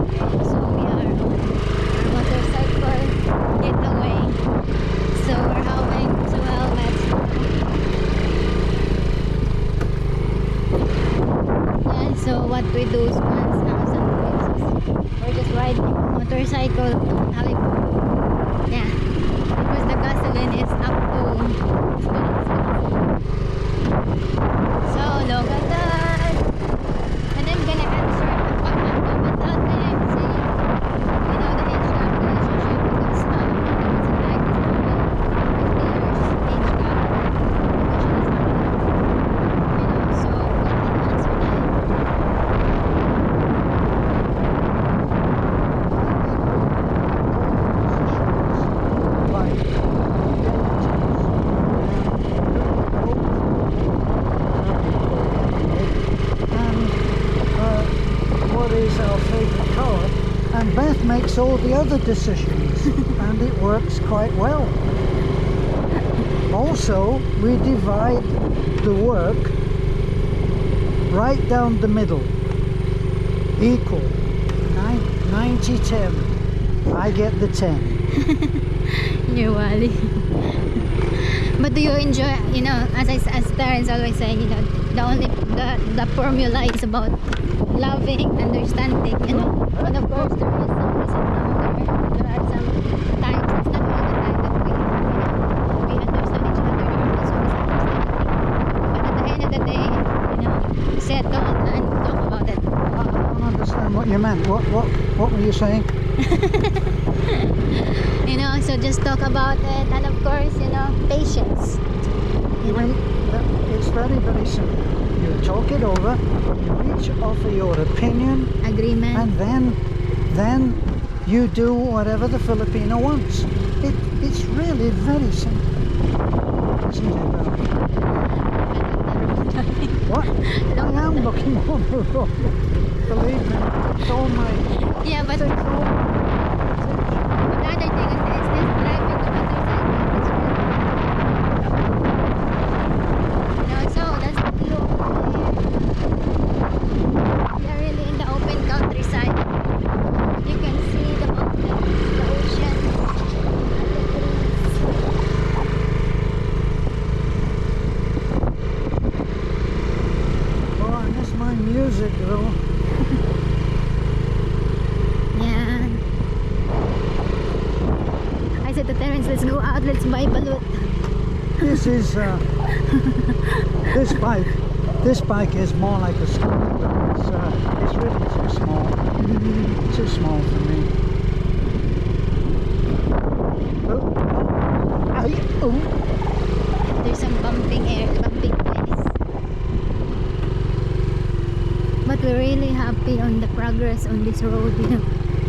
So we are our motorcycle getaway. So we're having two helmets. Yeah, so what we do is once some places we're just riding motorcycle to Filipina. Yeah, because the gasoline is up to so look at that. And I'm gonna answer a comment out there saying, you know, the age gap relationship because it's like 50 years age gap because she is you know, so what can you answer that? And Beth makes all the other decisions and it works quite well. Also, we divide the work right down the middle, equal, 90-10. I get the 10. You're Wally. But do you enjoy, you know, as parents always say, you know, the formula is about loving, understanding, you know. And of course there is some resentment, there are some times, it's not all the time that we, you know, we understand each other, there are also misunderstandings. But at the end of the day, you know, settle and talk about it. I don't understand what you meant. What were you saying? You know, so just talk about it, and of course, you know, patience. You mean, it's very, very simple. You talk it over, you each offer your opinion, Agreement. and then you do whatever the Filipino wants. It's really very simple, isn't it, Bella? What? I am looking on the road. Believe me, it's all my... Yeah, but another thing is this driving the motorcycle is really, you know, so that's the look here. We are really in the open countryside. You can see the mountains, the ocean, and the trees. Oh, I miss my music though. Yeah. I said to Terence, let's go out, let's buy balut. This is this bike is more like a scooter, but it's really too small. Too small for me. Oh. There's some bumping place. But we're really happy on the progress on this road, you know.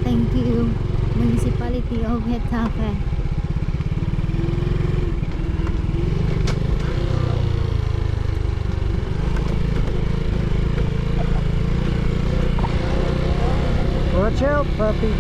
Thank you, Municipality of Getafe. Watch out, puppy.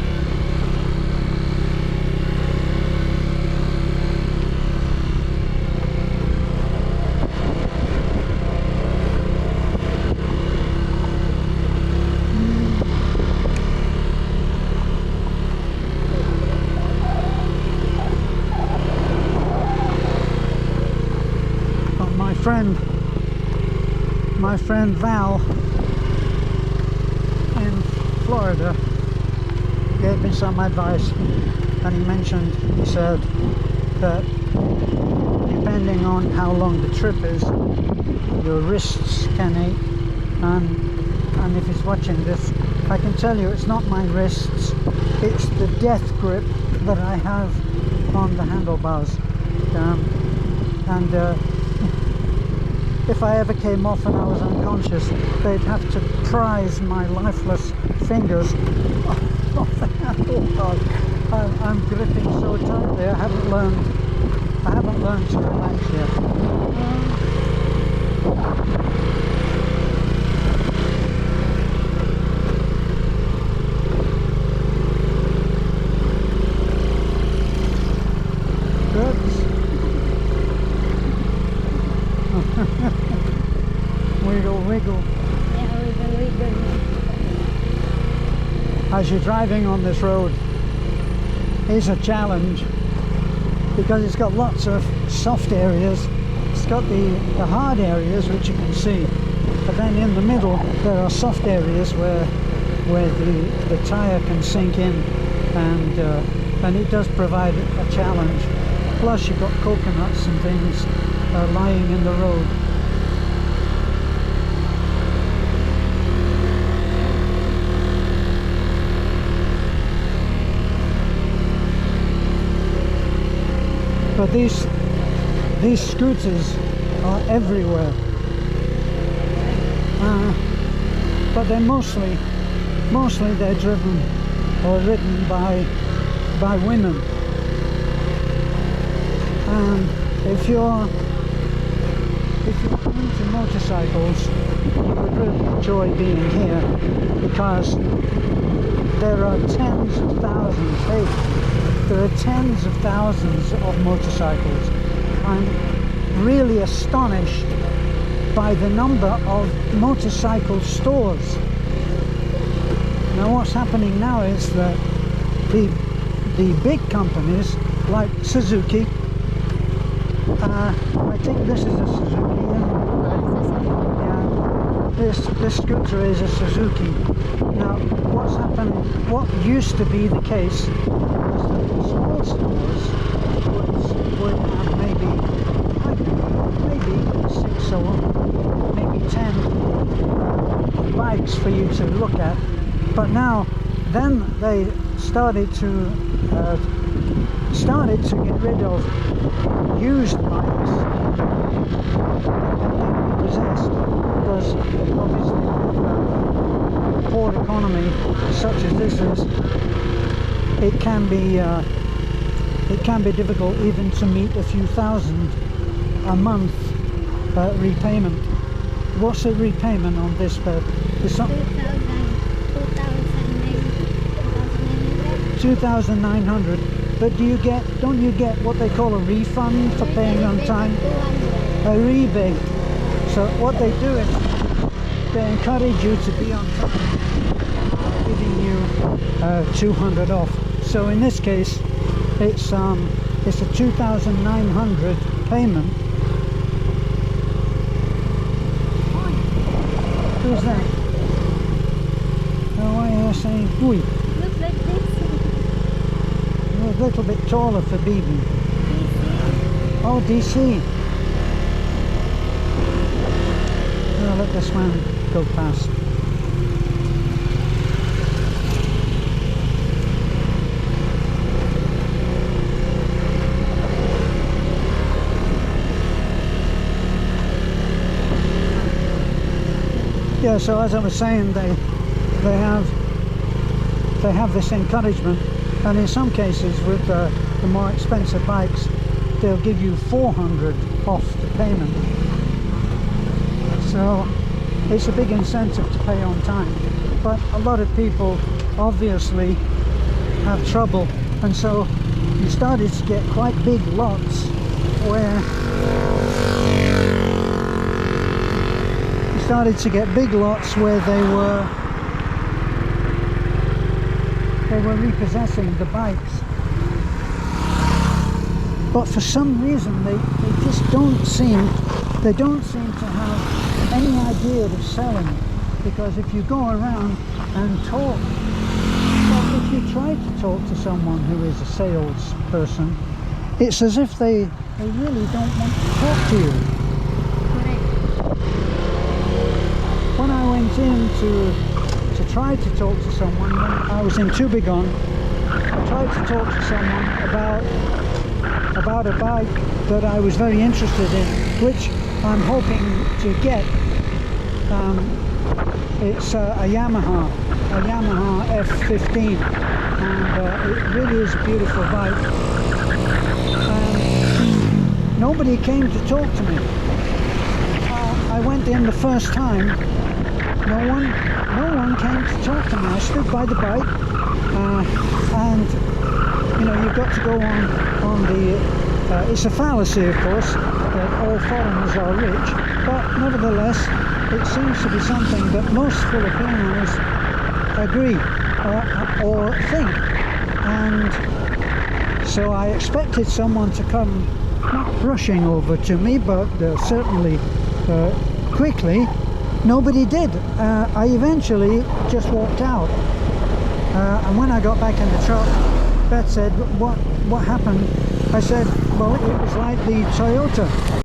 My friend Val in Florida gave me some advice, and he said that depending on how long the trip is, your wrists can ache, and if he's watching this, I can tell you it's not my wrists, it's the death grip that I have on the handlebars, if I ever came off and I was unconscious, they'd have to prise my lifeless fingers off the handlebars. I'm gripping so tightly. I haven't learned to relax yet. Wiggle, wiggle. Yeah, wiggle. as you're driving on this road is a challenge, because it's got lots of soft areas. It's got the hard areas, which you can see, but then in the middle there are soft areas where the tyre can sink in, and it does provide a challenge. Plus you've got coconuts and things lying in the road. But these scooters are everywhere, but they're mostly they're driven or ridden by women. And if you're into motorcycles, you would really enjoy being here, because there are tens of thousands. There are tens of thousands of motorcycles. I'm really astonished by the number of motorcycle stores. Now what's happening now is that the big companies like Suzuki, I think this is a Suzuki, yeah, this scooter is a Suzuki. Now what's happened, what used to be the case was that the small stores would have maybe 6 or maybe 10 bikes for you to look at. But now, then they started to get rid of used bikes and repossessed, because obviously with poor economy such as this is, it can be difficult even to meet a few thousand a month repayment. What's the repayment on this bed? Is something 2,900. But don't you get what they call a refund for paying on time? A rebate. So what they do is they encourage you to be on time, giving you 200 off. So in this case, it's a 2,900 payment. Who's that? Oh, why are you saying "oi"? Looks like this. You're a little bit taller for BB. Oh, DC. I'll let this one go past. Yeah, so as I was saying, they have this encouragement, and in some cases with the more expensive bikes, they'll give you 400 off the payment. So it's a big incentive to pay on time. But a lot of people obviously have trouble, and so you started to get quite big lots where they were repossessing the bikes. But for some reason they just don't seem to have any idea of selling, because if you go around and talk, well, if you try to talk to someone who is a salesperson, it's as if they really don't want to talk to you. When I went in to try to talk to someone, when I was in Tubigon, I tried to talk to someone about a bike that I was very interested in, which I'm hoping to get. It's a Yamaha F15, and it really is a beautiful bike. Nobody came to talk to me. I went in the first time. No one came to talk to me. I stood by the bike, and you know, you've got to go on the. It's a fallacy, of course, that all foreigners are rich, but nevertheless, it seems to be something that most Filipinos agree. or think. And so I expected someone to come, not rushing over to me, but certainly quickly. Nobody did. I eventually just walked out. And when I got back in the truck, Beth said, what happened? I said, well, it was like the Toyota.